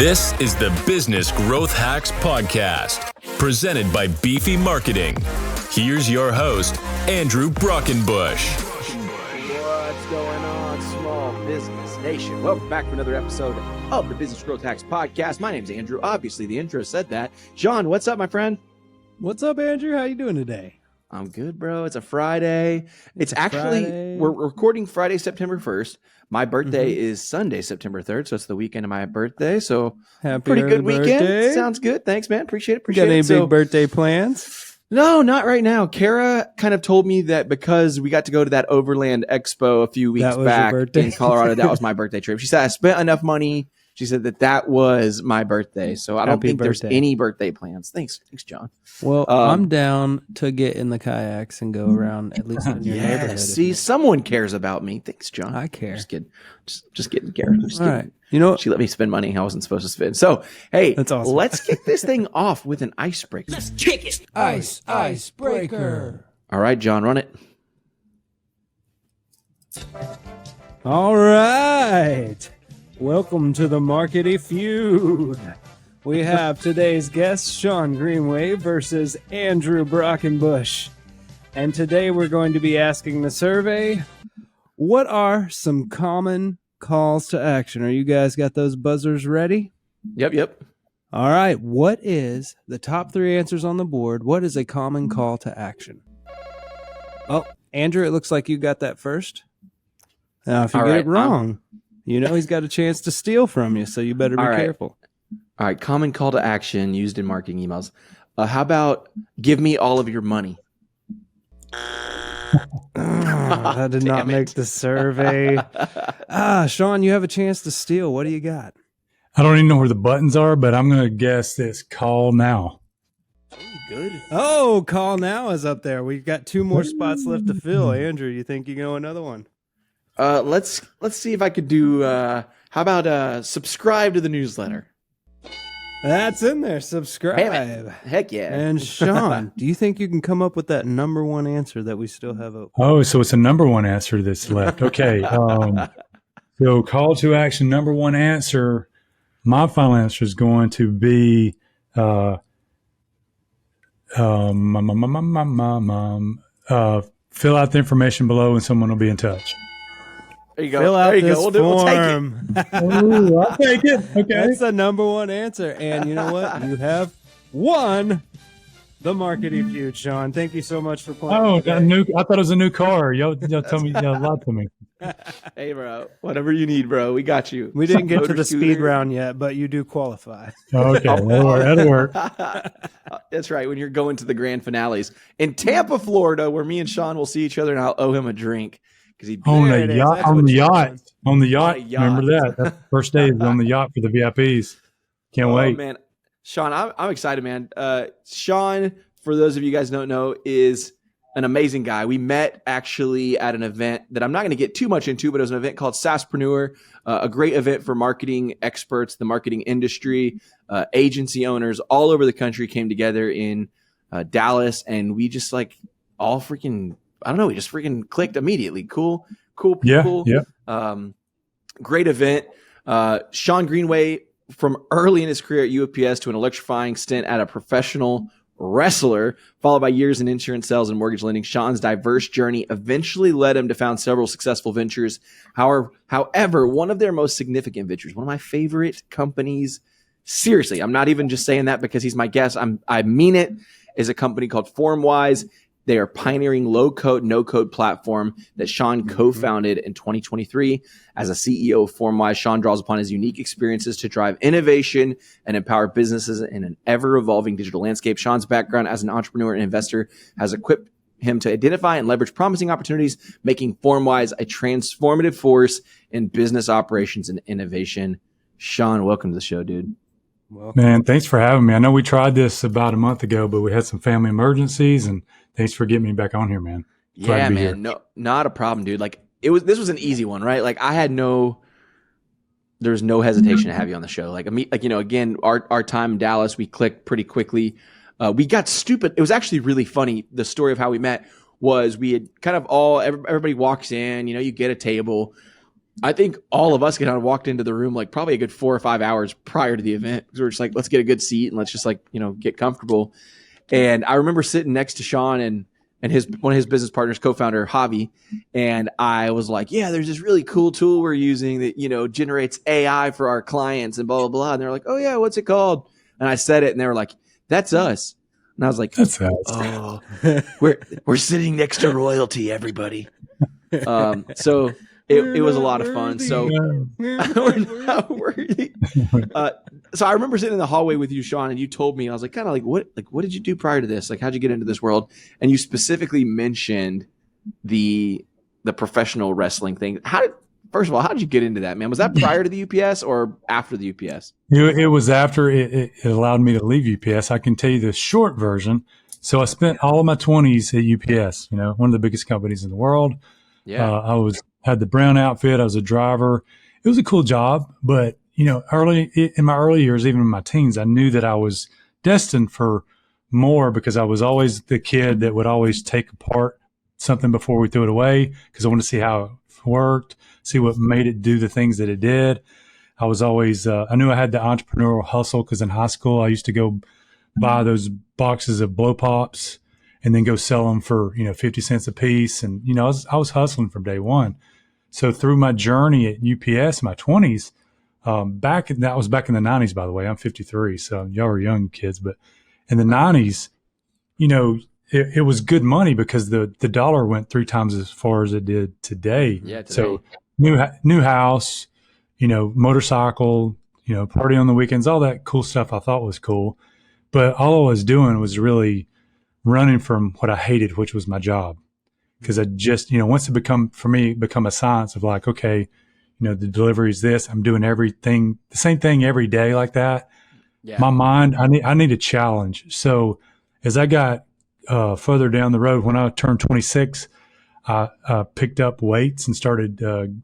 This is the Business Growth Hacks Podcast, presented by Beefy Marketing. Here's your host, Andrew Brockenbush. What's going on, small business nation? Welcome back to another episode of the Business Growth Hacks Podcast. My name's Andrew. Obviously, the intro said that. Shawn, what's up, my friend? What's up, Andrew? How you doing today? I'm good, bro. It's a Friday. Friday. We're recording Friday, September 1st. My birthday is Sunday, September 3rd, so it's the weekend of my birthday. So pretty good weekend. Birthday. Sounds good. Thanks, man. Appreciate it. Got any big birthday plans? No, not right now. Kara kind of told me that because we got to go to that Overland Expo a few weeks back in Colorado, that was my birthday trip. She said I spent enough money. She said that was my birthday. So I don't think there's any birthday plans. Thanks, John. Well, I'm down to get in the kayaks and go around at least in your neighborhood. See, someone cares about me. Thanks, John. I care. Just kidding. Just kidding, Kara. Just All kidding. right. You know what? She let me spend money I wasn't supposed to spend. So, hey, That's awesome. Let's kick this thing off with an icebreaker. Let's kick it. Icebreaker. All right, John, run it. All right. Welcome to the Markety Feud. We have today's guest, Shawn Greenway versus Andrew Brockenbush. And today we're going to be asking the survey, what are some common calls to action? Are you guys got those buzzers ready? Yep. All right. What is the top three answers on the board? What is a common call to action? Oh, Andrew, it looks like you got that first. Now, if you get it wrong, you know he's got a chance to steal from you, so you better be careful. All right. Common call to action used in marketing emails. How about give me all of your money? That did not make the survey. Shawn, you have a chance to steal. What do you got? I don't even know where the buttons are, but I'm going to guess this call now. Good. Oh, call now is up there. We've got two more spots left to fill. Andrew, you think you know another one? Let's see if I could do. How about subscribe to the newsletter? That's in there. Subscribe. Heck yeah. And Shawn, do you think you can come up with that number one answer that we still have open? Oh, so it's a number one answer that's left. Okay. So call to action, number one answer. My final answer is going to be fill out the information below and someone will be in touch. There you go. Fill out there you this go. We'll take it. Ooh, I'll take it. Okay. That's the number one answer. And you know what? You have won the Markety Feud, Shawn. Thank you so much for playing. Oh, I thought it was a new car. Y'all tell me, y'all lied to me. Hey, bro. Whatever you need, bro. We got you. We didn't get to Motor the scooter. speed round yet, but you do qualify. Okay, that'll work. That's right. When you're going to the grand finales in Tampa, Florida, where me and Shawn will see each other, and I'll owe him a drink because he On There it the is. yacht. That's On what the you yacht. want. On the yacht. On a yacht. Remember that. That's the first day is on the yacht for the VIPs. Can't wait. Man, Shawn, I'm excited, man. Shawn, for those of you guys who don't know, is an amazing guy. We met actually at an event that I'm not going to get too much into, but it was an event called Sass Preneur, a great event for marketing experts, the marketing industry, agency owners all over the country came together in Dallas, and we just we just freaking clicked immediately. Cool people. Yeah. Great event. Shawn Greenway, from early in his career at UPS to an electrifying stint at a professional wrestler, followed by years in insurance sales and mortgage lending. Shawn's diverse journey eventually led him to found several successful ventures. However, one of their most significant ventures, one of my favorite companies, seriously, I'm not even just saying that because he's my guest, I mean it, is a company called FormWise. They are pioneering low-code, no-code platform that Shawn co-founded in 2023. As a CEO of FormWise, Shawn draws upon his unique experiences to drive innovation and empower businesses in an ever-evolving digital landscape. Shawn's background as an entrepreneur and investor has equipped him to identify and leverage promising opportunities, making FormWise a transformative force in business operations and innovation. Shawn, welcome to the show, dude. Welcome. Man, thanks for having me. I know we tried this about a month ago, but we had some family emergencies, and thanks for getting me back on here, man. Glad Yeah, to be man. here. No, not a problem, dude. This was an easy one, right? There's no hesitation to have you on the show. Again, our time in Dallas, we clicked pretty quickly. We got stupid. It was actually really funny. The story of how we met was we had kind of everybody walks in, you get a table. I think all of us kind of walked into the room like probably a good 4 or 5 hours prior to the event. We were just like, let's get a good seat and let's just like, get comfortable. And I remember sitting next to Shawn and one of his business partners, co-founder Javi. And I was like, yeah, there's this really cool tool we're using that, generates AI for our clients and blah, blah, blah. And they're like, oh yeah, what's it called? And I said it and they were like, that's us. And I was like, That's us. Oh, we're sitting next to royalty, everybody. So it was a lot of fun. So we're not worthy. So I remember sitting in the hallway with you, Shawn, and you told me, I was like, kind of like, what did you do prior to this? Like, how'd you get into this world? And you specifically mentioned the professional wrestling thing. First of all, how did you get into that, man? Was that prior to the UPS or after the UPS? It was after it allowed me to leave UPS. I can tell you the short version. So I spent all of my 20s at UPS, one of the biggest companies in the world. Yeah. I had the brown outfit. I was a driver. It was a cool job, but early in my early years, even in my teens, I knew that I was destined for more because I was always the kid that would always take apart something before we threw it away because I wanted to see how it worked, see what made it do the things that it did. I was always, I knew I had the entrepreneurial hustle because in high school, I used to go buy those boxes of blow pops and then go sell them for, 50 cents a piece. And, I was hustling from day one. So through my journey at UPS in my 20s, that was back in the 90s, by the way. I'm 53, so y'all were young kids. But in the 90s, it was good money because the dollar went 3 times as far as it did today. Yeah, today. So new house, motorcycle, party on the weekends, all that cool stuff I thought was cool. But all I was doing was really running from what I hated, which was my job. Because I just, once it become a science of like, okay, the delivery is this, I'm doing everything, the same thing every day like that. Yeah. My mind, I need a challenge. So as I got further down the road, when I turned 26, I picked up weights and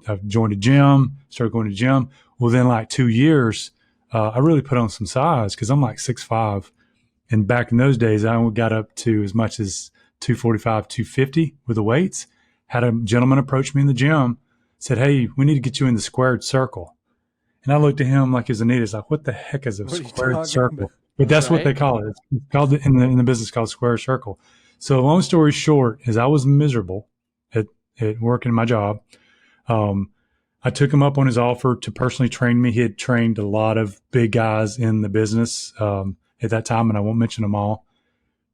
I joined a gym, started going to the gym. Within like 2 years, I really put on some size because I'm like 6'5". And back in those days, I got up to as much as 245, 250 with the weights. Had a gentleman approach me in the gym, said, hey, we need to get you in the squared circle. And I looked at him like he's Anita's like, what the heck is a squared circle? About? But that's what they call it. It's called in the business called square circle. So long story short is I was miserable at working my job. I took him up on his offer to personally train me. He had trained a lot of big guys in the business at that time, and I won't mention them all.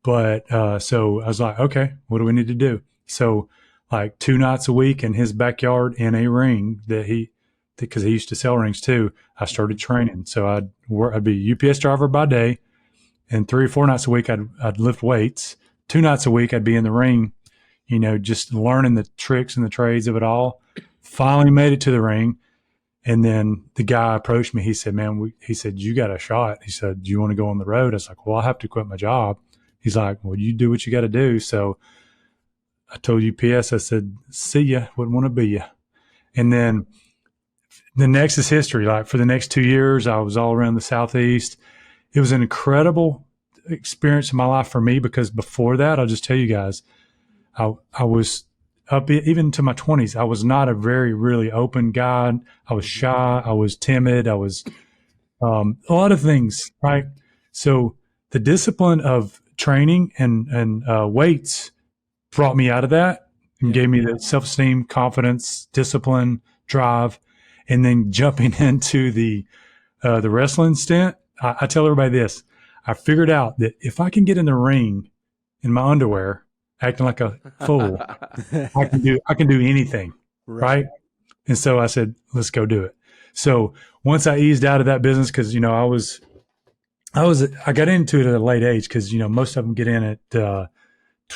But so I was like, okay, what do we need to do? So like 2 nights a week in his backyard in a ring because he used to sell rings too, I started training. So I'd be a UPS driver by day, and 3 or 4 nights a week I'd lift weights. 2 nights a week I'd be in the ring, just learning the tricks and the trades of it all. Finally made it to the ring. And then the guy approached me. He said, man, he said, you got a shot. He said, do you want to go on the road? I was like, well, I have to quit my job. He's like, well, you do what you got to do. So I told UPS, I said, see ya, wouldn't want to be ya. And then the next is history. Like for the next 2 years, I was all around the Southeast. It was an incredible experience in my life for me because before that, I'll just tell you guys, I was up even to my 20s. I was not a very, really open guy. I was shy. I was timid. I was a lot of things, right? So the discipline of training and weights brought me out of that and gave me the self-esteem, confidence, discipline, drive. And then jumping into the wrestling stint, I tell everybody this. I figured out that if I can get in the ring in my underwear, acting like a fool, I can do anything, right? And so I said, let's go do it. So once I eased out of that business, because I got into it at a late age, because most of them get in at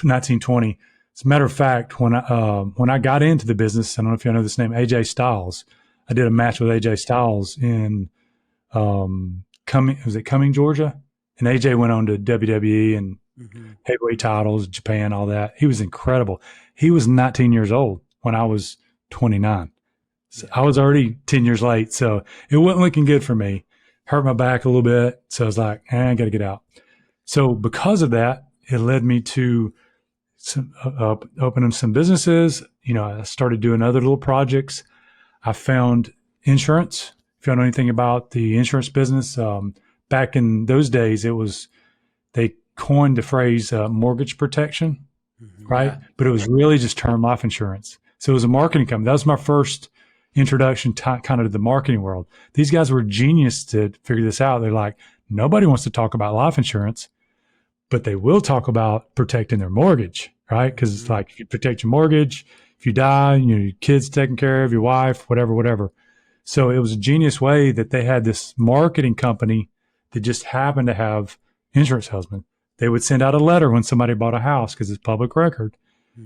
19, 20. As a matter of fact, when I got into the business, I don't know if you know this name, AJ Styles. I did a match with AJ Styles in Cumming, Georgia, and AJ went on to WWE and heavyweight titles, Japan, all that. He was incredible. He was 19 years old when I was 29. So I was already 10 years late, so it wasn't looking good for me. Hurt my back a little bit, so I was like, I got to get out. So because of that, it led me to opening some businesses. I started doing other little projects. I found insurance. If you don't know anything about the insurance business, back in those days, they coined the phrase mortgage protection, right? Yeah. But it was really just term life insurance. So it was a marketing company. That was my first introduction to kind of to the marketing world. These guys were genius to figure this out. They're like, nobody wants to talk about life insurance, but they will talk about protecting their mortgage, right? Because it's like, if you protect your mortgage, if you die, your kids taken care of, your wife, whatever. So it was a genius way that they had this marketing company that just happened to have insurance salesmen. They would send out a letter when somebody bought a house, because it's public record.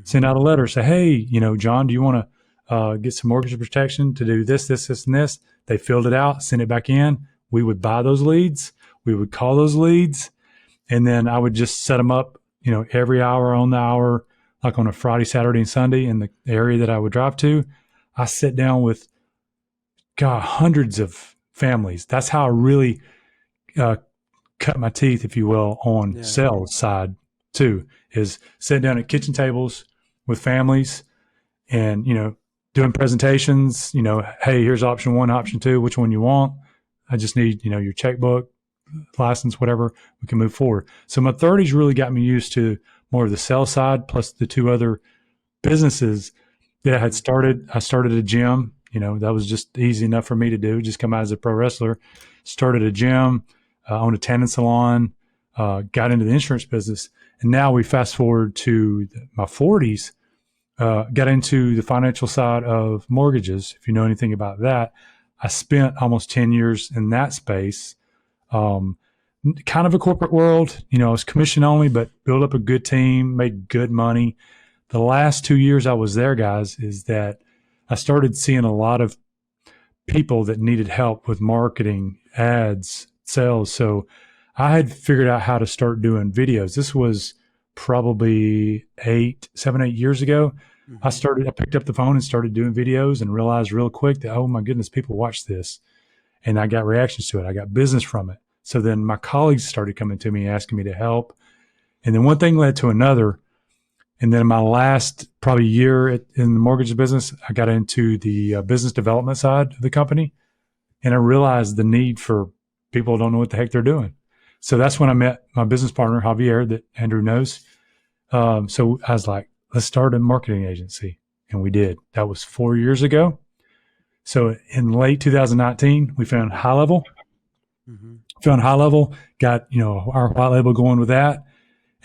Send out a letter, say, hey, John, do you want to get some mortgage protection to do this, and this? They filled it out, sent it back in. We would buy those leads. We would call those leads. And then I would just set them up, every hour on the hour, like on a Friday, Saturday, and Sunday in the area that I would drive to. I sit down with, hundreds of families. That's how I really cut my teeth, if you will, on sales side too, is sitting down at kitchen tables with families and, doing presentations, hey, here's option 1, option 2, which one you want. I just need, your checkbook, license, whatever, we can move forward. So my 30s really got me used to more of the sales side, plus the 2 other businesses that I had started. I started a gym, that was just easy enough for me to do, just come out as a pro wrestler, started a gym, owned a tanning salon, got into the insurance business. And now we fast forward to my 40s, got into the financial side of mortgages. If you know anything about that, I spent almost 10 years in that space. Kind of a corporate world, I was commission only, but built up a good team, made good money. The last 2 years I was there, guys, is that I started seeing a lot of people that needed help with marketing, ads, sales. So I had figured out how to start doing videos. This was probably 7, 8 years ago. I picked up the phone and started doing videos and realized real quick that, oh my goodness, people watch this. And I got reactions to it. I got business from it. So then my colleagues started coming to me, asking me to help. And then one thing led to another. And then my last probably year in the mortgage business, I got into the business development side of the company. And I realized the need for people who don't know what the heck they're doing. So that's when I met my business partner, Javier, that Andrew knows. So I was like, let's start a marketing agency. And we did. That was 4 years ago. So in late 2019, we found High Level. Got, our white label going with that.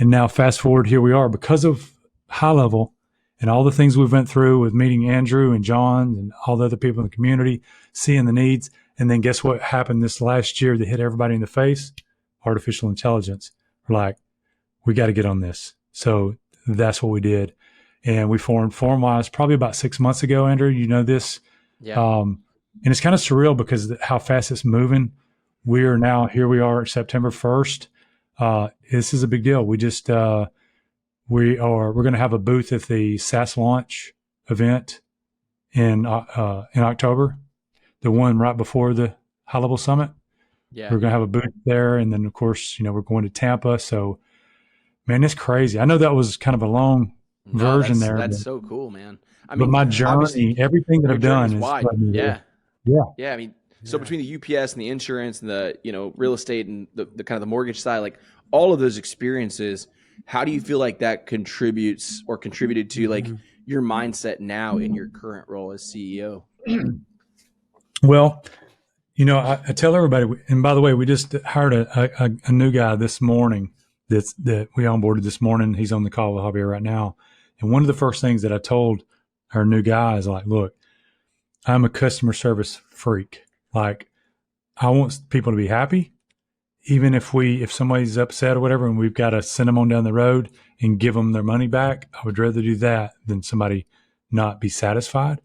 And now fast forward, here we are because of High Level and all the things we've went through with meeting Andrew and John and all the other people in the community, seeing the needs. And then guess what happened this last year that hit everybody in the face? Artificial intelligence. We're like, we got to get on this. So that's what we did. And we formed FormWise probably about 6 months ago, Andrew. You know this. Yeah. And it's kind of surreal because how fast it's moving. Here we are September 1st. This is a big deal. We just, we're going to have a booth at the Sass launch event in October, the one right before the High Level Summit. Yeah. We're going to have a booth there. And then of course, we're going to Tampa. So man, it's crazy. I know that was kind of a long version there. That's so cool, man. But my journey, everything that I've done is wide. Yeah. I mean, so between the UPS and the insurance and the, real estate and the kind of the mortgage side, like all of those experiences, how do you feel like that contributed to like your mindset now in your current role as CEO? Well, I tell everybody, and by the way, we just hired a new guy this morning that we onboarded this morning. He's on the call with Javier right now. And one of the first things that I told our new guy is like, look, I'm a customer service freak. Like, I want people to be happy. Even if somebody's upset or whatever, and we've got to send them on down the road and give them their money back, I would rather do that than somebody not be satisfied.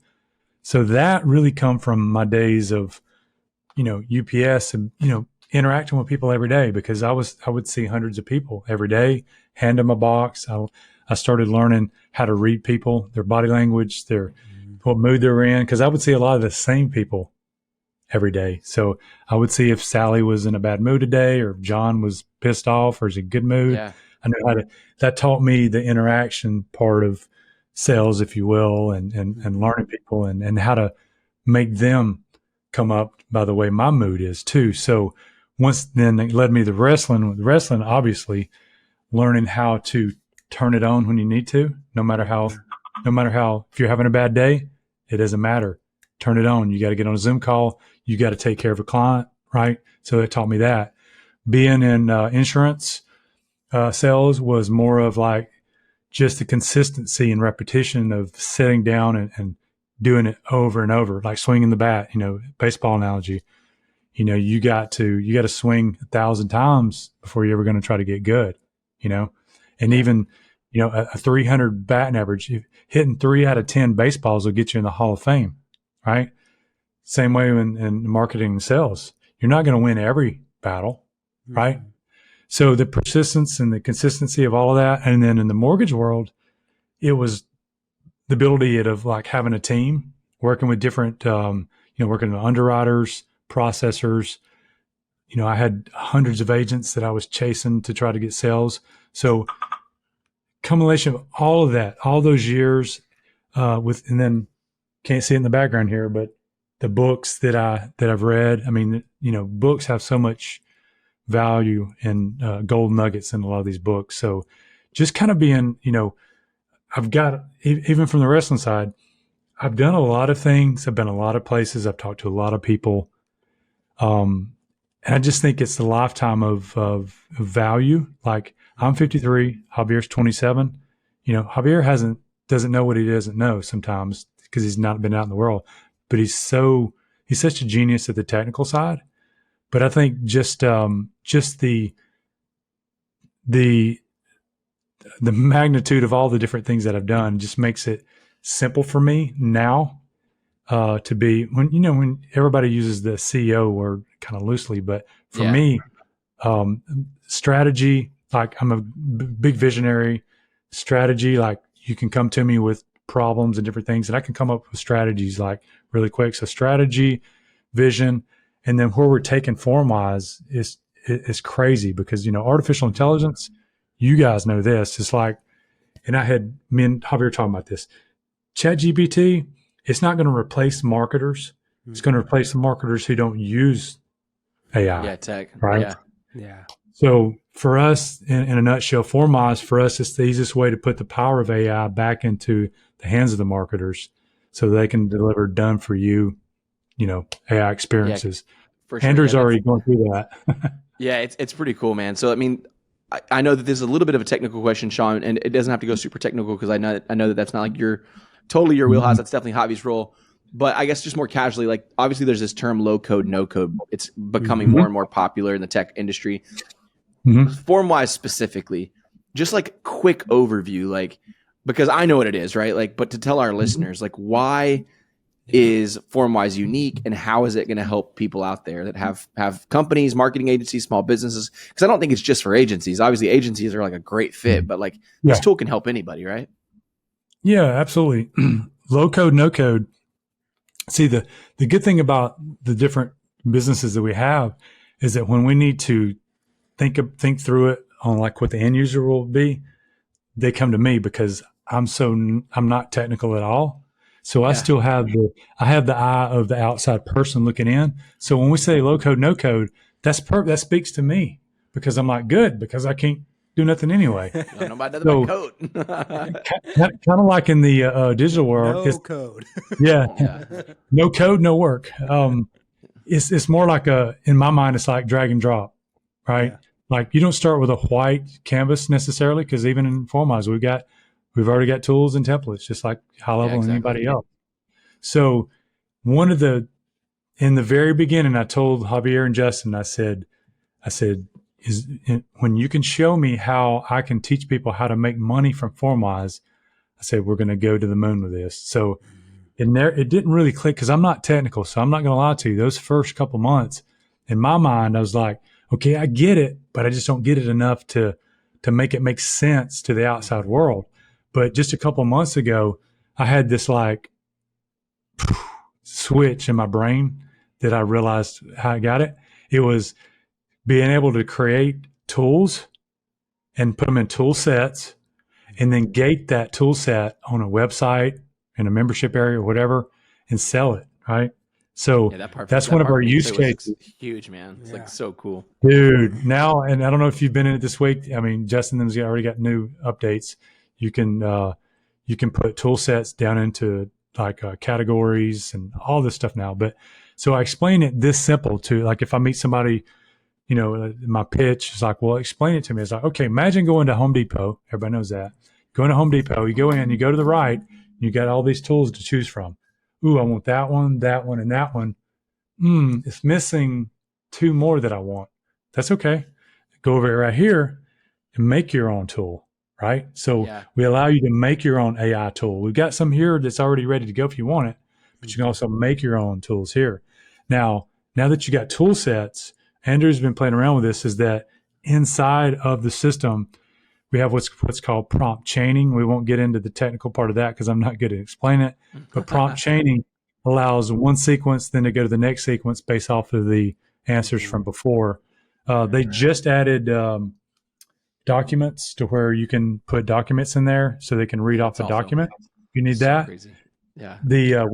So that really come from my days of, UPS and, interacting with people every day, because I would see hundreds of people every day, hand them a box. I started learning how to read people, their body language, what mood they're in, because I would see a lot of the same people every day. So I would see if Sally was in a bad mood today, or if John was pissed off, or is in a good mood. Yeah. I know that taught me the interaction part of sales, if you will, and learning people and how to make them come up by the way my mood is too. So once then it led me to wrestling. With wrestling, obviously learning how to turn it on when you need to, no matter how, if you're having a bad day, it doesn't matter. Turn it on. You got to get on a Zoom call. You got to take care of a client, right? So it taught me that. Being in insurance sales was more of like just the consistency and repetition of sitting down and doing it over and over, like swinging the bat, baseball analogy. You got to swing 1,000 times before you're ever going to try to get good, and even, a 300 batting average, hitting 3 out of 10 baseballs will get you in the Hall of Fame, right? Same way in marketing and sales. You're not going to win every battle, right? So the persistence and the consistency of all of that. And then in the mortgage world, it was the ability of like having a team, working with different, working with underwriters, processors. I had hundreds of agents that I was chasing to try to get sales. So accumulation of all of that, all those years and then can't see it in the background here, but the books that I've read, I mean, books have so much value and gold nuggets in a lot of these books. So just kind of being, I've got, even from the wrestling side, I've done a lot of things. I've been a lot of places. I've talked to a lot of people. And I just think it's the lifetime of value. Like I'm 53, Javier's 27. Javier doesn't know what he doesn't know sometimes because he's not been out in the world, but he's such a genius at the technical side. But I think just the magnitude of all the different things that I've done just makes it simple for me now to be when everybody uses the CEO word kind of loosely, but for me, strategy, like I'm a big visionary. Strategy, like you can come to me with problems and different things, and I can come up with strategies like really quick. So strategy, vision. And then where we're taking form-wise is crazy because, artificial intelligence, you guys know this. It's like, and me and Javier talking about this. ChatGPT, it's not going to replace marketers. It's going to replace the marketers who don't use AI. Yeah, tech. Right? Yeah. So for us, in a nutshell, form-wise, for us, it's the easiest way to put the power of AI back into the hands of the marketers so they can deliver done for you, AI experiences. For sure. Andrew's already going through that. Yeah, it's pretty cool, man. So, I mean, I know that this is a little bit of a technical question, Shawn, and it doesn't have to go super technical because I know that that's not like totally your wheelhouse. That's definitely Javi's role. But I guess just more casually, like obviously there's this term low code, no code. It's becoming more and more popular in the tech industry. Form-wise specifically, just like quick overview, like because I know what it is, right? Like, but to tell our listeners, like why is Formwise unique and how is it going to help people out there that have companies, marketing agencies, small businesses? Because I don't think it's just for agencies. Obviously, agencies are like a great fit, but like this tool can help anybody, right? Yeah, absolutely. Low code, no code. See, the good thing about the different businesses that we have is that when we need to think through it on like what the end user will be, they come to me because I'm not technical at all. So I still have the eye of the outside person looking in. So when we say low code, no code, that speaks to me because I'm like, good, because I can't do nothing anyway. Nobody does my code. Kind of like in the digital world. No code. No code, no work. It's more like in my mind, it's like drag and drop, right? Yeah. Like you don't start with a white canvas necessarily, because even in Formwise, we've already got tools and templates, just like high level and anybody else. So in the very beginning, I told Javier and Justin, I said, when you can show me how I can teach people how to make money from Formwise, I said, we're going to go to the moon with this. So it didn't really click because I'm not technical. So I'm not going to lie to you. Those first couple months in my mind, I was like, okay, I get it, but I just don't get it enough to make it make sense to the outside world. But just a couple months ago, I had this like switch in my brain that I realized how I got it. It was being able to create tools and put them in tool sets and then gate that tool set on a website in a membership area or whatever and sell it, right? So Yeah, that part. that's that one of our marketing use play was cases. huge, man. It's like so cool. Dude, now, and I don't know if you've been in it this week. I mean, Justin them's already got new updates. You can put tool sets down into like categories and all this stuff now. But so I explain it this simple to, like, if I meet somebody, you know, my pitch is like, well, explain it to me. It's like, okay, imagine going to Home Depot. Everybody knows that. Going to Home Depot, you go in, you go to the right, you got all these tools to choose from. Ooh, I want that one, and that one. It's missing 2 more that I want. That's okay. Go over right here and make your own tool, right? So we allow you to make your own AI tool. We've got some here that's already ready to go if you want it, but you can also make your own tools here. Now that you got tool sets, Andrew's been playing around with this, is that inside of the system, we have what's called prompt chaining. We won't get into the technical part of that because I'm not good at explaining it, but prompt chaining allows one sequence then to go to the next sequence based off of the answers from before. They just added documents to where you can put documents in there so they can read off the document. You need that. Crazy. Yeah. The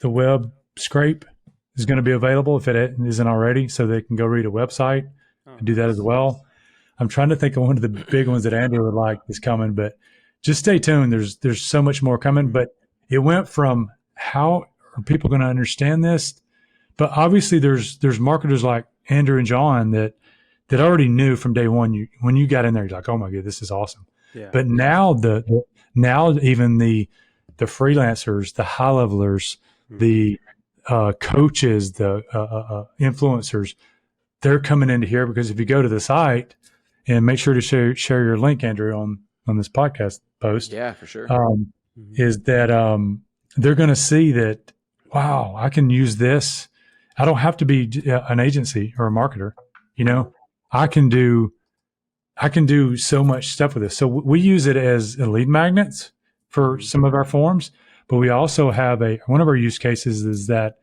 web scrape is going to be available if it isn't already, so they can go read a website and do that as well. I'm trying to think of one of the big ones that Andrew would like is coming, but just stay tuned. There's so much more coming, but it went from how are people going to understand this? But obviously there's marketers like Andrew and John that already knew from day one. When you got in there, you're like, oh my God, this is awesome. Yeah. But now now even the freelancers, the high levelers, the coaches, the influencers, they're coming into here because if you go to the site and make sure to share your link, Andrew, on this podcast post. Yeah, for sure. Is that they're going to see that, wow, I can use this. I don't have to be an agency or a marketer. You know, I can do so much stuff with this. So we use it as lead magnets for some of our forms, but we also have one of our use cases is that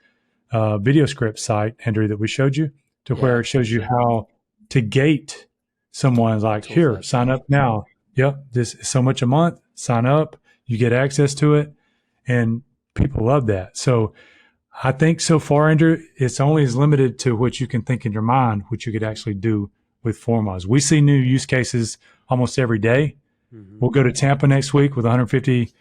video script site, Andrew, that we showed you where it shows you how to gate someone's like, here, sign up now. Yep. This is so much a month, sign up, you get access to it. And people love that. So I think so far, Andrew, it's only as limited to what you can think in your mind, what you could actually do with Formos. We see new use cases almost every day. Mm-hmm. We'll go to Tampa next week with 150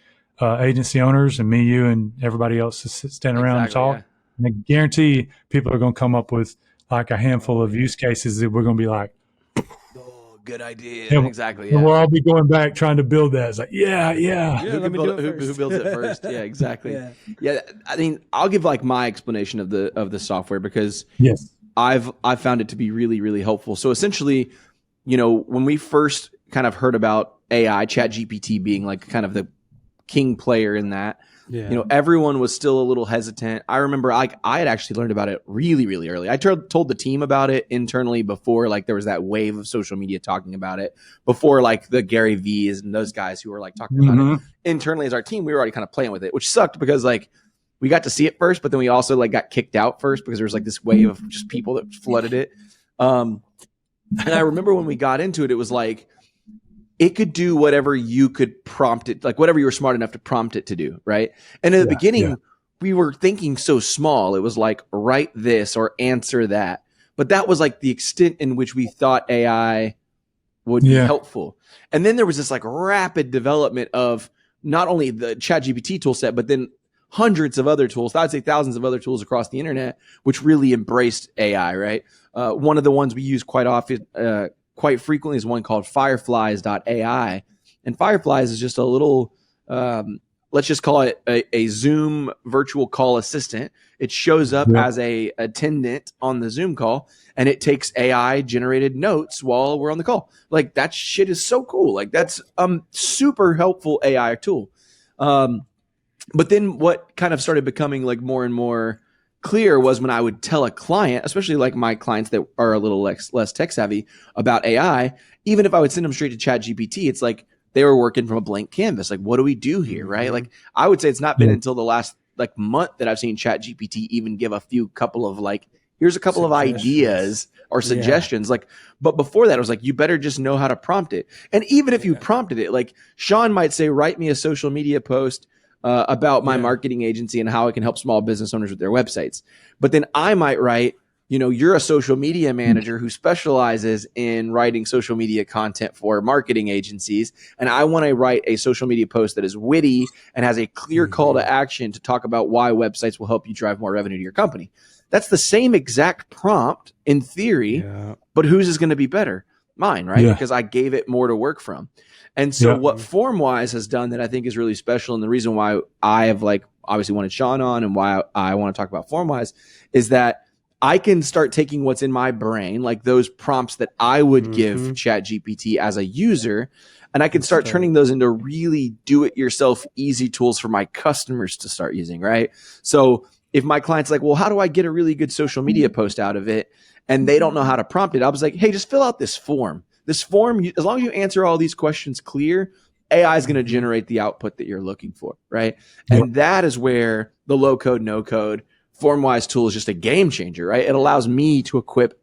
agency owners, and me, you, and everybody else to stand around and talk. Yeah. And I guarantee people are going to come up with like a handful of use cases that we're going to be like, good idea. Exactly. Yeah. And we'll all be going back trying to build that. It's like, Who builds it first? Yeah, exactly. Yeah. I mean, I'll give like my explanation of the software because I've found it to be really, really helpful. So essentially, you know, when we first kind of heard about AI, ChatGPT being like kind of the king player in that, you know, everyone was still a little hesitant. I remember I had actually learned about it really, really early. I told the team about it internally before, like there was that wave of social media talking about it before, like the Gary V's and those guys who were like talking about it internally as our team. We were already kind of playing with it, which sucked because like we got to see it first, but then we also like got kicked out first because there was like this wave of just people that flooded it. And I remember when we got into it, it was like, it could do whatever you could prompt it, like whatever you were smart enough to prompt it to do, right? And in the beginning, we were thinking so small. It was like, write this or answer that. But that was like the extent in which we thought AI would be helpful. And then there was this like rapid development of not only the ChatGPT tool set, but then hundreds of other tools, I'd say thousands of other tools across the internet, which really embraced AI, right? One of the ones we use quite frequently is one called fireflies.ai. And Fireflies is just a little, let's just call it a Zoom virtual call assistant. It shows up as a attendant on the Zoom call, and it takes AI generated notes while we're on the call. Like that shit is so cool. Like that's super helpful AI tool. But then what kind of started becoming like more and more clear was when I would tell a client, especially like my clients that are a little less tech savvy about AI, even if I would send them straight to ChatGPT, it's like they were working from a blank canvas. Like, what do we do here, right? Like, I would say it's not been until the last like month that I've seen ChatGPT even give a couple of like, here's a couple of ideas or suggestions. Like, but before that, it was like, you better just know how to prompt it. And even if you prompted it, like Shawn might say, write me a social media post about my marketing agency and how it can help small business owners with their websites. But then I might write, you're a social media manager who specializes in writing social media content for marketing agencies. And I want to write a social media post that is witty and has a clear call to action to talk about why websites will help you drive more revenue to your company. That's the same exact prompt in theory, but whose is going to be better? Mine, right? Yeah. Because I gave it more to work from. And so what FormWise has done that I think is really special, and the reason why I have obviously wanted Shawn on and why I want to talk about FormWise is that I can start taking what's in my brain, like those prompts that I would give ChatGPT as a user, and I can start turning those into really do-it-yourself easy tools for my customers to start using, right? So if my client's like, well, how do I get a really good social media post out of it? And they don't know how to prompt it. I was like, hey, just fill out this form. This form, as long as you answer all these questions clear, AI is going to generate the output that you're looking for, right? And that is where the low code, no code FormWise tool is just a game changer, right? It allows me to equip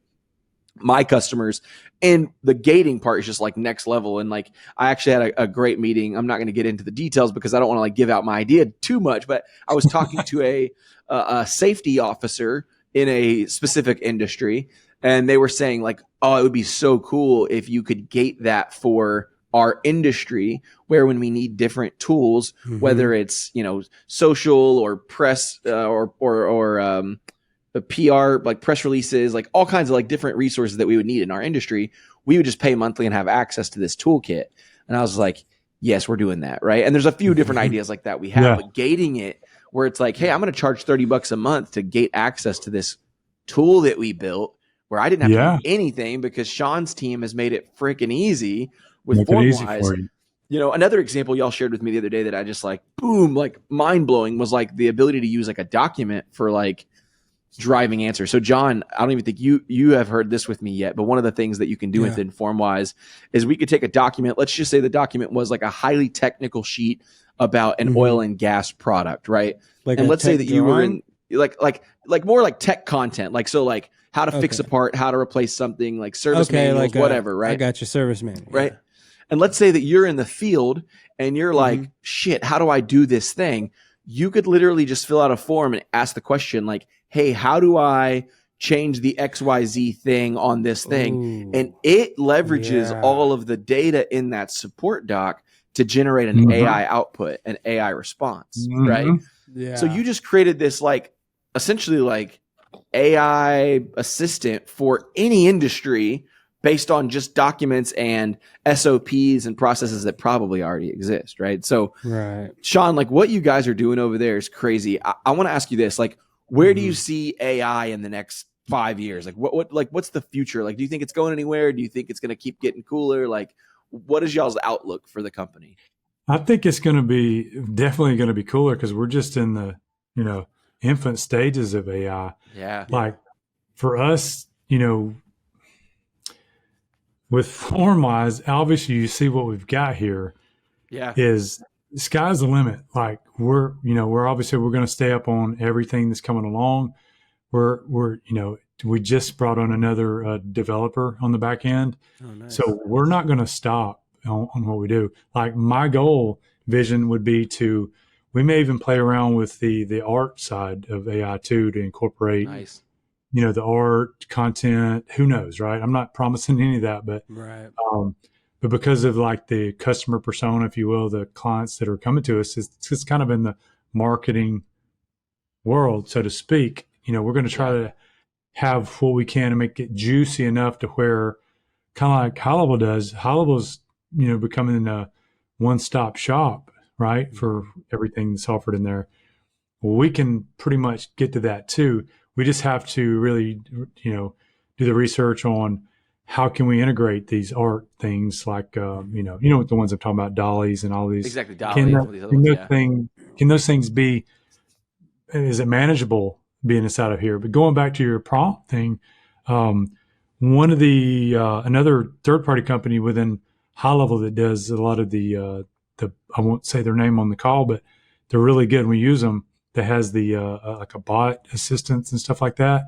my customers, and the gating part is just like next level. And like, I actually had a great meeting. I'm not going to get into the details because I don't want to give out my idea too much, but I was talking to a safety officer in a specific industry, and they were saying like, oh, it would be so cool if you could gate that for our industry, where when we need different tools, whether it's, social or press or the PR, like press releases, like all kinds of like different resources that we would need in our industry, we would just pay monthly and have access to this toolkit. And I was like, yes, we're doing that. Right. And there's a few different ideas like that we have, but gating it where it's like, hey, I'm going to charge $30 a month to gate access to this tool that we built where I didn't have to do anything because Shawn's team has made it freaking easy with FormWise. Another example y'all shared with me the other day that I just like, boom, like mind blowing was like the ability to use like a document for like driving answers. So John, I don't even think you have heard this with me yet, but one of the things that you can do within FormWise is we could take a document. Let's just say the document was like a highly technical sheet about an oil and gas product, right? And let's say that you were in like more like tech content, like so like how to fix a part, how to replace something, like service manuals, like whatever, right? I got your service manual, right? And let's say that you're in the field and you're like, shit, how do I do this thing? You could literally just fill out a form and ask the question like, hey, how do I change the XYZ thing on this thing? And it leverages all of the data in that support doc to generate an AI output, an AI response, right? Yeah. So you just created this like essentially like AI assistant for any industry based on just documents and SOPs and processes that probably already exist, right? So, Shawn, like what you guys are doing over there is crazy. I want to ask you this, like, where do you see AI in the next 5 years? Like, what's the future? Like, do you think it's going anywhere? Do you think it's going to keep getting cooler? Like, what is y'all's outlook for the company? I think it's going to be definitely going to be cooler because we're just in the, infant stages of AI. Yeah. Like for us, with FormWise, obviously you see what we've got here. Yeah. Is sky's the limit. Like we're obviously we're going to stay up on everything that's coming along. We just brought on another developer on the back end. Oh, nice. So we're not going to stop on what we do. Like my vision would be we may even play around with the art side of AI too, to incorporate, the art content, who knows, right? I'm not promising any of that, but because of like the customer persona, if you will, the clients that are coming to us, it's kind of in the marketing world, so to speak. We're going to try to have what we can to make it juicy enough to where kind of like High Level does. High Level's, becoming a one-stop shop, right, for everything that's offered in there. Well, we can pretty much get to that too. We just have to really, do the research on how can we integrate these art things like, the ones I'm talking about, dollies and all these. Exactly, dollies. Can those things be, is it manageable being inside of here? But going back to your prompt thing, one of the, another third-party company within High Level that does a lot of the I won't say their name on the call, but they're really good when we use them. That has the like a bot assistance and stuff like that.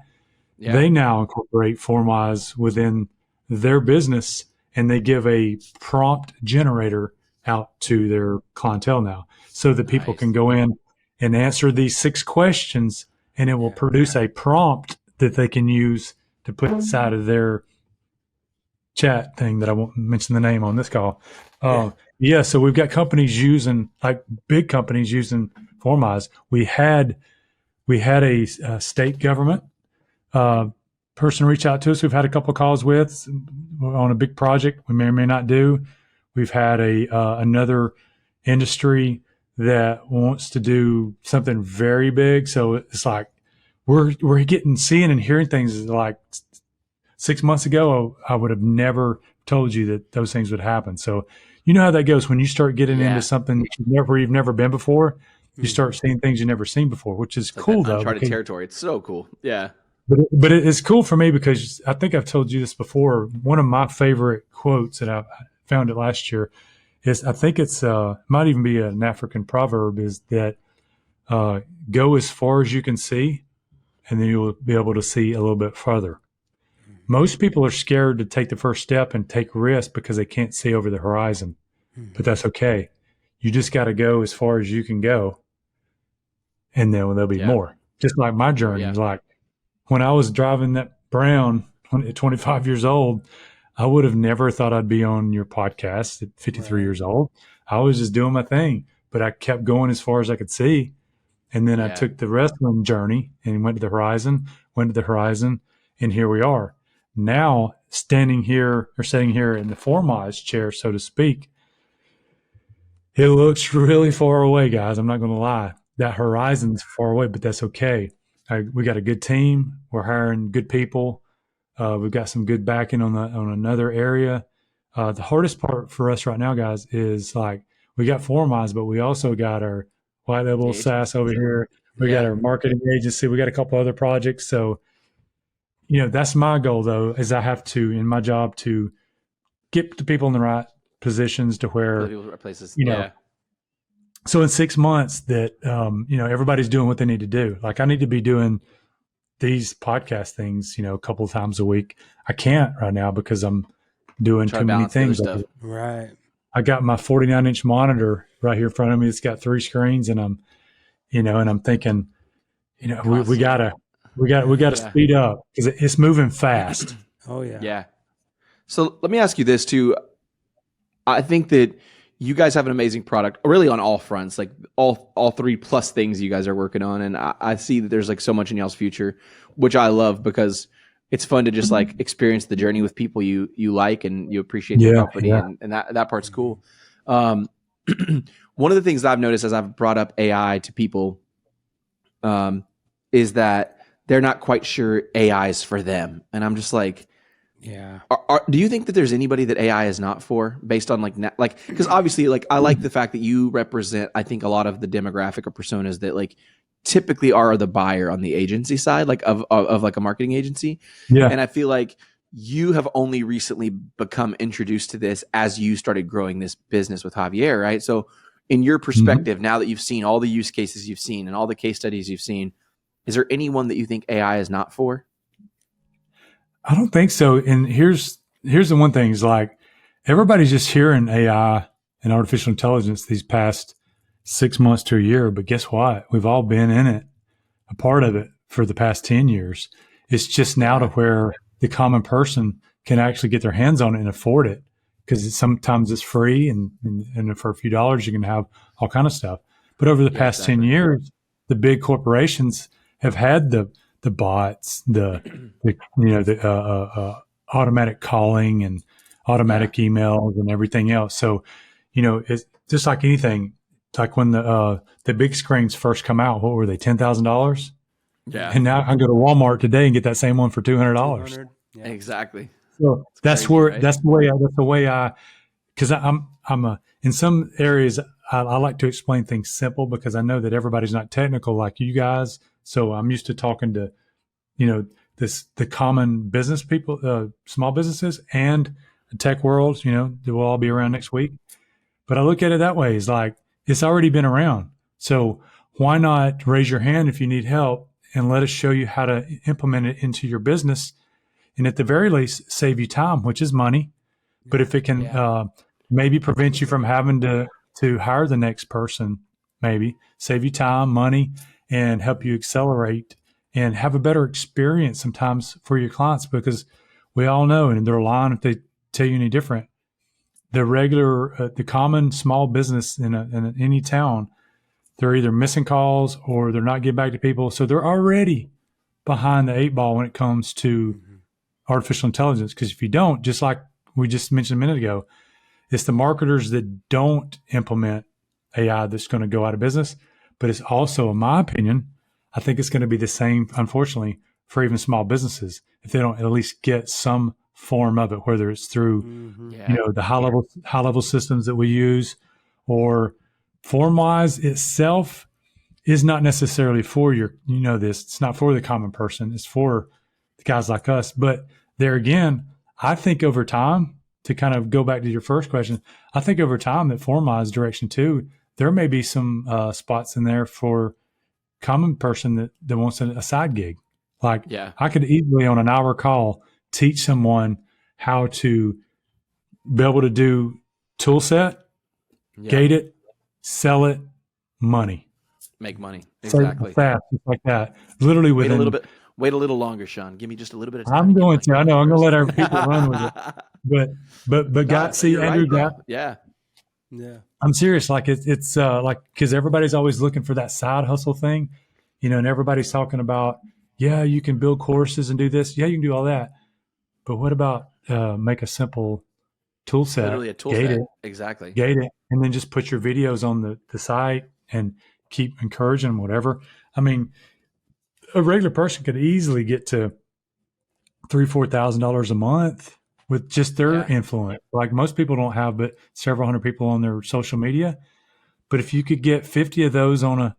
Yeah. They now incorporate FormWise within their business, and they give a prompt generator out to their clientele now, so that people can go in and answer these 6 questions, and it will produce a prompt that they can use to put inside of their chat thing that I won't mention the name on this call. So we've got companies using, like big companies using Formize. We had a state government person reach out to us. We've had a couple of calls with on a big project we may or may not do. We've had another industry that wants to do something very big. So it's like we're seeing and hearing things like 6 months ago, I would have never told you that those things would happen. So you know how that goes when you start getting into something that you've never been before. You start seeing things you've never seen before, which is cool, though. Uncharted territory. It's so cool. Yeah. But it's cool for me because I think I've told you this before. One of my favorite quotes that I found it last year is, I think it's might even be an African proverb, is that go as far as you can see, and then you'll be able to see a little bit further. Most people are scared to take the first step and take risks because they can't see over the horizon, but that's okay. You just got to go as far as you can go, and then there'll be more. Just like my journey, like when I was driving that Brown at 25 years old, I would have never thought I'd be on your podcast at 53 years old. I was just doing my thing, but I kept going as far as I could see. And then I took the wrestling journey and went to the horizon, and here we are. Now, sitting here in the Formize chair, so to speak, it looks really far away, guys. I'm not going to lie. That horizon's far away, but that's okay. We got a good team. We're hiring good people. We've got some good backing on another area. The hardest part for us right now, guys, is like we got Formize, but we also got our white label Sass over here. We got our marketing agency. We got a couple other projects. So, that's my goal, though, is I have to, in my job, to get the people in the right positions to where, places. So in 6 months that, everybody's doing what they need to do. Like I need to be doing these podcast things, a couple of times a week. I can't right now because I'm doing too many things. Right. I got my 49-inch monitor right here in front of me. It's got 3 screens, and I'm thinking, we gotta speed up because it's moving fast. Oh yeah. Yeah. So let me ask you this too. I think that you guys have an amazing product, really on all fronts, like all 3 plus things you guys are working on. And I see that there's like so much in y'all's future, which I love because it's fun to just like experience the journey with people you like and you appreciate the company. And that part's cool. One of the things I've noticed as I've brought up AI to people is that they're not quite sure AI is for them. And I'm just like, do you think that there's anybody that AI is not for, based on like, because obviously, like, I like the fact that you represent, I think, a lot of the demographic or personas that like typically are the buyer on the agency side, like of like a marketing agency. Yeah. And I feel like you have only recently become introduced to this as you started growing this business with Javier, right? So in your perspective, now that you've seen all the use cases you've seen and all the case studies you've seen, is there anyone that you think AI is not for? I don't think so. And here's the one thing is like everybody's just hearing AI and artificial intelligence these past 6 months to a year. But guess what? We've all been in it, a part of it for the past 10 years. It's just now to where the common person can actually get their hands on it and afford it because sometimes it's free and for a few dollars you can have all kind of stuff. But over the past 10 years, the big corporations have had the bots, the automatic calling and automatic emails and everything else. So, it's just like anything. Like when the big screens first come out, what were they? $10,000. Yeah. And now I can go to Walmart today and get that same one for $200. Yeah. Exactly. So that's the way I, because I'm in some areas I like to explain things simple because I know that everybody's not technical like you guys. So I'm used to talking to, the common business people, small businesses and the tech world, that will all be around next week. But I look at it that way. It's like, it's already been around. So why not raise your hand if you need help and let us show you how to implement it into your business. And at the very least, save you time, which is money. But if it can maybe prevent you from having to hire the next person, maybe save you time, money, and help you accelerate and have a better experience sometimes for your clients, because we all know, and they're lying if they tell you any different, the common small business in any town, they're either missing calls or they're not getting back to people. So they're already behind the 8 ball when it comes to artificial intelligence. Because if you don't, just like we just mentioned a minute ago, it's the marketers that don't implement AI that's going to go out of business. But it's also, in my opinion, I think it's going to be the same, unfortunately, for even small businesses if they don't at least get some form of it, whether it's through the high level systems that we use, or FormWise itself is not necessarily for it's not for the common person. It's for the guys like us. But there again, I think over time, to kind of go back to your first question, I think over time that FormWise direction too, there may be some spots in there for common person that wants a side gig. Like I could easily on an hour call teach someone how to be able to do tool set, gate it, sell it, money. Make money. Exactly. So fast, just like that. Literally within... Wait a little longer, Sean. Give me just a little bit of time. I'm going to. I know. I'm going to let our people run with it. But God, see, Andrew, yeah. I'm serious. Like it's like, because everybody's always looking for that side hustle thing, and everybody's talking about, you can build courses and do this. Yeah, you can do all that. But what about make a simple tool set? Literally a tool set. Exactly. Gate it, and then just put your videos on the site and keep encouraging them, whatever. I mean, a regular person could easily get to $3,000-$4,000 a month with just their influence. Like most people don't have, but several hundred people on their social media. But if you could get 50 of those on a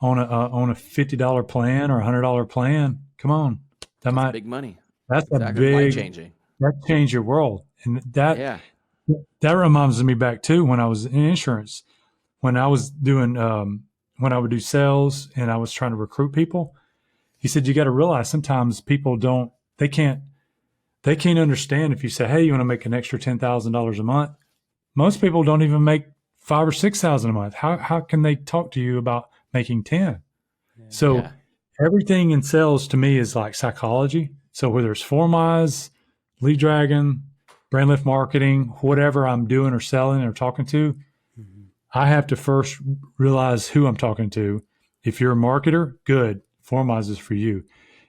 $50 plan or $100 plan, come on, that's big money. That's exactly. Life changing. That changed your world, and that reminds me back too when I was in insurance, when I was doing when I would do sales and I was trying to recruit people. He said, you got to realize sometimes people can't understand if you say, hey, you want to make an extra $10,000 a month. Most people don't even make $5,000 or $6,000 a month. How can they talk to you about making 10? So everything in sales to me is like psychology. So whether it's FormWise, Lead Dragon, brand lift marketing, whatever I'm doing or selling or talking to, I have to first realize who I'm talking to. If you're a marketer, good. FormWise is for you.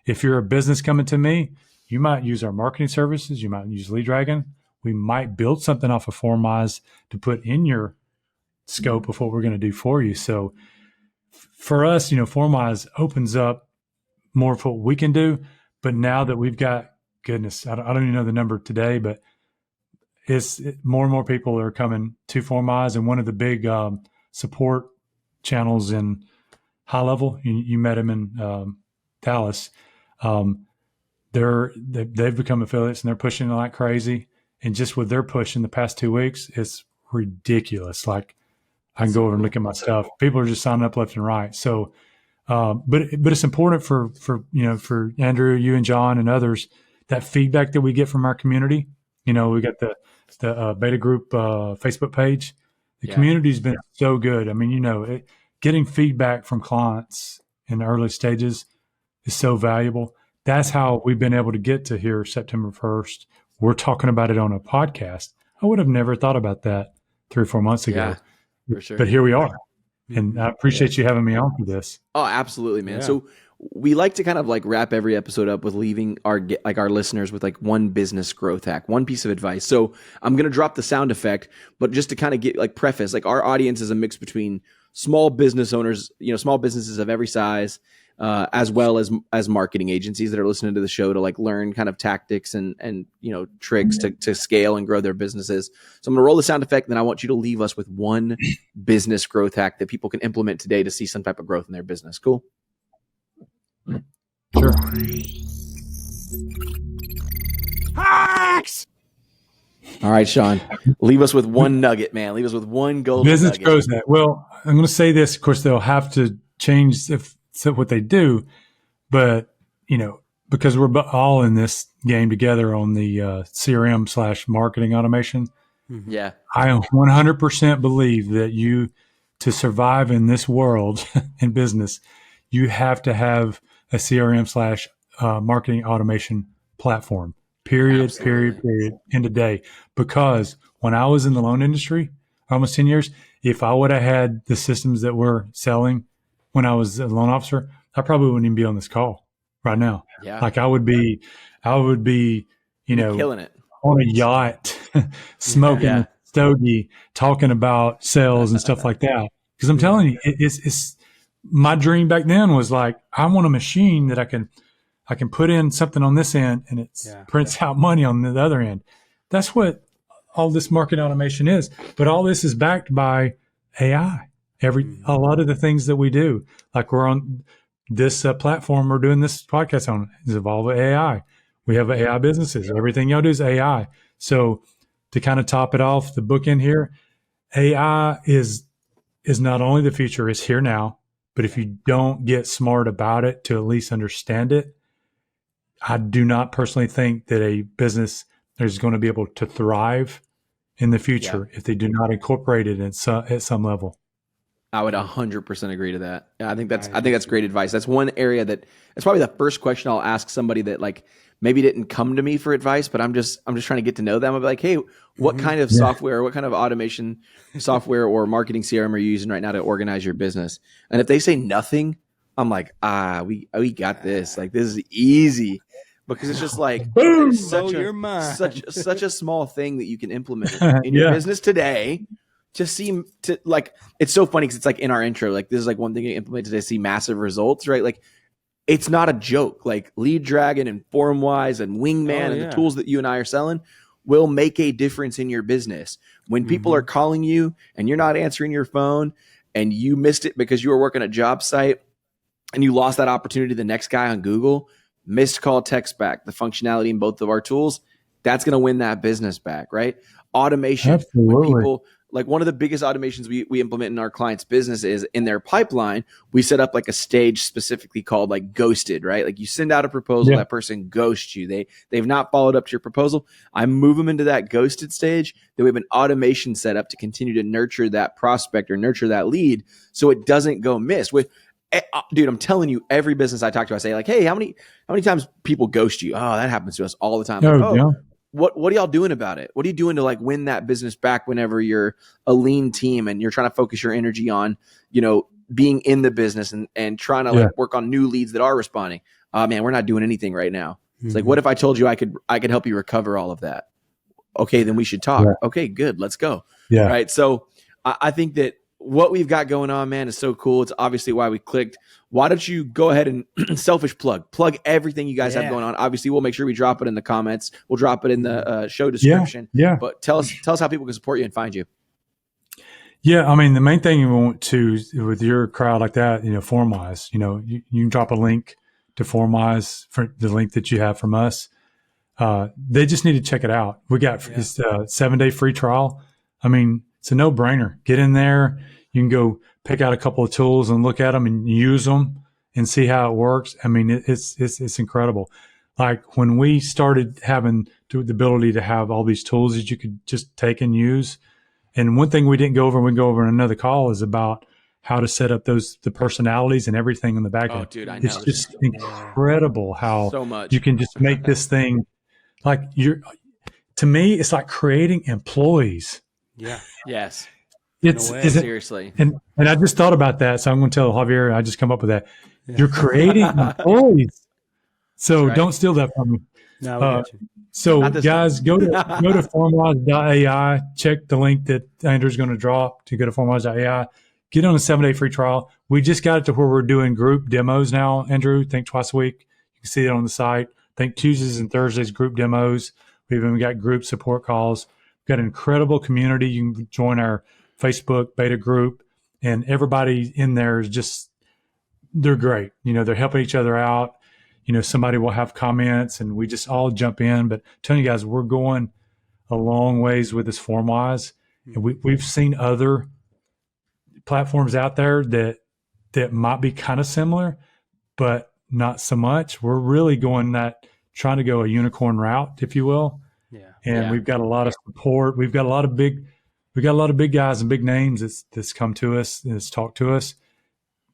If you're a business coming to me, you might use our marketing services. You might use Lead Dragon. We might build something off of FormWise to put in your scope of what we're going to do for you. So for us, FormWise opens up more of what we can do. But now that we've got, goodness, I don't even know the number today, but more and more people are coming to FormWise. And one of the big support channels in high level, you met him in Dallas. They've become affiliates and they're pushing like crazy. And just with their push in the past 2 weeks, it's ridiculous. Like I can go over and look at my stuff. People are just signing up left and right. So, but it's important for Andrew, you and John and others, that feedback that we get from our community. We got the beta group Facebook page. The community's been so good. I mean, getting feedback from clients in the early stages is so valuable. That's how we've been able to get to here September 1st. We're talking about it on a podcast. I would have never thought about that 3 or 4 months ago. Yeah, for sure. But here we are. And I appreciate you having me on for this. Oh, absolutely, man. Yeah. So we like to kind of like wrap every episode up with leaving our listeners with like one business growth hack, one piece of advice. So I'm going to drop the sound effect, but just to kind of get like preface, like our audience is a mix between small business owners, small businesses of every size, as well as marketing agencies that are listening to the show to like learn kind of tactics and tricks to scale and grow their businesses. So I'm going to roll the sound effect, and then I want you to leave us with one business growth hack that people can implement today to see some type of growth in their business. Cool? Sure. Hacks! All right, Shawn, leave us with one nugget, man. Leave us with one golden business nugget. Growth hack. Well, I'm going to say this. Of course, they'll have to change what they do, but because we're all in this game together on the CRM/marketing automation, Yeah. I 100% believe that to survive in this world in business, you have to have a CRM slash marketing automation platform, period, end of day. Because when I was in the loan industry, almost 10 years, if I would have had the systems that we're selling when I was a loan officer, I probably wouldn't even be on this call right now. Yeah. Like I would be, killing it on a yacht, smoking a stogie, talking about sales and stuff like that. Because I'm telling you, it's my dream back then was like, I want a machine that I can put in something on this end and it prints out money on the other end. That's what all this market automation is. But all this is backed by AI. A lot of the things that we do, like we're on this platform, we're doing this podcast on, is involved with AI. We have AI businesses. Everything y'all do is AI. So to kind of top it off, the bookend here, AI is not only the future, it's here now. But if you don't get smart about it to at least understand it, I do not personally think that a business is going to be able to thrive in the future if they do not incorporate it at some level. I would 100% agree to that. Yeah, I think that's great advice. That's one area that's probably the first question I'll ask somebody that like maybe didn't come to me for advice, but I'm just trying to get to know them. I'll be like, hey, what kind of software, what kind of automation software or marketing CRM are you using right now to organize your business? And if they say nothing, I'm like, we got this. Like, this is easy. Because it's just like such a small thing that you can implement in your business today. It's so funny because it's like in our intro, like this is like one thing you implement today, see massive results, right? Like it's not a joke. Like Lead Dragon and FormWise and Wingman and the tools that you and I are selling will make a difference in your business. When people are calling you and you're not answering your phone and you missed it because you were working a job site and you lost that opportunity to the next guy on Google, missed call, text back, the functionality in both of our tools, that's going to win that business back, right? Automation. Absolutely. When people, like one of the biggest automations we implement in our clients' business is in their pipeline, we set up like a stage specifically called like ghosted, right? Like you send out a proposal, that person ghosts you. They've not followed up to your proposal. I move them into that ghosted stage. Then we have an automation set up to continue to nurture that prospect or nurture that lead so it doesn't go missed. Dude, I'm telling you, every business I talk to, I say like, hey, how many times people ghost you? Oh, that happens to us all the time. What are y'all doing about it? What are you doing to like win that business back whenever you're a lean team and you're trying to focus your energy on, being in the business and trying to like work on new leads that are responding? Man, we're not doing anything right now. It's like, what if I told you I could help you recover all of that? Okay, then we should talk. Okay, good. Let's go. Yeah. Right. So I think that what we've got going on, man, is so cool. It's obviously why we clicked. Why don't you go ahead and selfish plug everything you guys have going on? Obviously, we'll make sure we drop it in the comments. We'll drop it in the show description. Yeah. But tell us how people can support you and find you. Yeah, I mean, the main thing you want to with your crowd like that, FormWise, you can drop a link to FormWise for the link that you have from us. They just need to check it out. We got this 7-day free trial. I mean, it's a no-brainer. Get in there. You can go pick out a couple of tools and look at them and use them and see how it works. I mean, it's incredible. Like when we started having the ability to have all these tools that you could just take and use. And one thing we didn't go over, and we go over in another call, is about how to set up the personalities and everything in the back end. Oh, dude, I know. It's just incredible how so much you can just make this thing like to me, it's like creating employees. Yeah. Yes. Seriously. And I just thought about that. So I'm going to tell Javier, I just come up with that. Yeah. You're creating employees. So don't steal that from me. No, so guys, go to formwise.ai, check the link that Andrew's going to drop to go to formwise.ai, get on a 7-day free trial. We just got it to where we're doing group demos now, Andrew, I think twice a week. You can see it on the site. I think Tuesdays and Thursdays, group demos. We've even got group support calls. Got an incredible community. You can join our Facebook beta group, and everybody in there is just, they're great. They're helping each other out. Somebody will have comments and we just all jump in. But I'm telling you guys, we're going a long ways with this FormWise. And we've seen other platforms out there that might be kind of similar, but not so much. We're really trying to go a unicorn route, if you will. Yeah. and we've got a lot of support. We've got a lot of big guys and big names that's come to us and that's talked to us.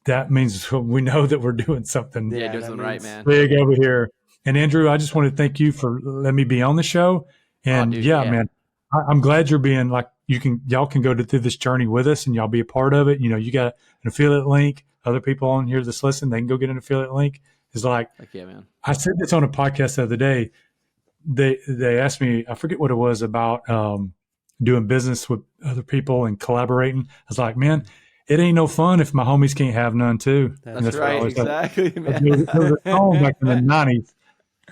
That means we know that we're doing something doing something right, man. big over here. And Andrew, I just want to thank you for letting me be on the show. And man, I'm glad you're being like, y'all can go through this journey with us and y'all be a part of it. You know, you got an affiliate link. Other people on here that's listen, they can go get an affiliate link. It's like, man. I said this on a podcast the other day. They asked me, I forget what it was about, doing business with other people and collaborating. I was like, man, it ain't no fun if my homies can't have none too. That's right. Exactly, man. There was a song back in the 90s.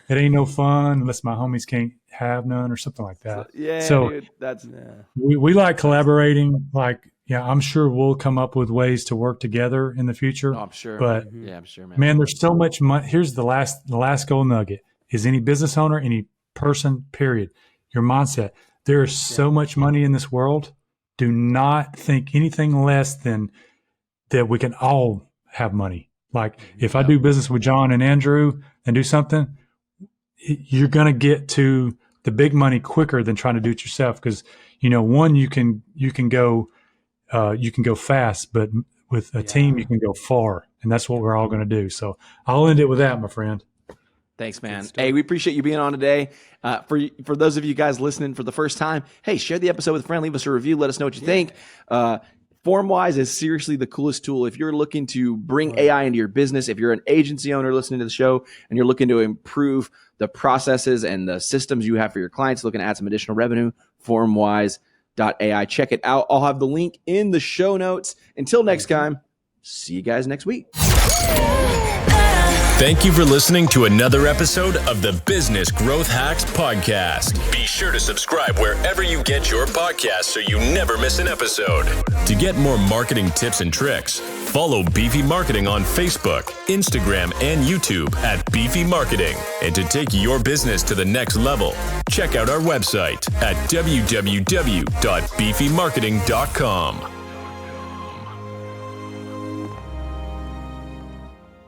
It ain't no fun unless my homies can't have none or something like that. So dude, we like collaborating. Like, I'm sure we'll come up with ways to work together in the future. I'm sure. But I'm sure, man. Man, there's so much money. Here's the last gold nugget is any business owner, any person, period, your mindset. There is so much money in this world. Do not think anything less than that we can all have money. Like if I do business with John and Andrew and do something, you're going to get to the big money quicker than trying to do it yourself. Because, one, you can go fast, but with a team, you can go far. And that's what we're all going to do. So I'll end it with that, my friend. Thanks, man. Hey, we appreciate you being on today. For those of you guys listening for the first time, hey, share the episode with a friend. Leave us a review. Let us know what you think. FormWise is seriously the coolest tool. If you're looking to bring AI into your business, if you're an agency owner listening to the show and you're looking to improve the processes and the systems you have for your clients, looking to add some additional revenue, FormWise.ai. Check it out. I'll have the link in the show notes. Until next time, see you guys next week. Thank you for listening to another episode of the Business Growth Hacks Podcast. Be sure to subscribe wherever you get your podcasts so you never miss an episode. To get more marketing tips and tricks, follow Beefy Marketing on Facebook, Instagram, and YouTube at Beefy Marketing. And to take your business to the next level, check out our website at www.beefymarketing.com.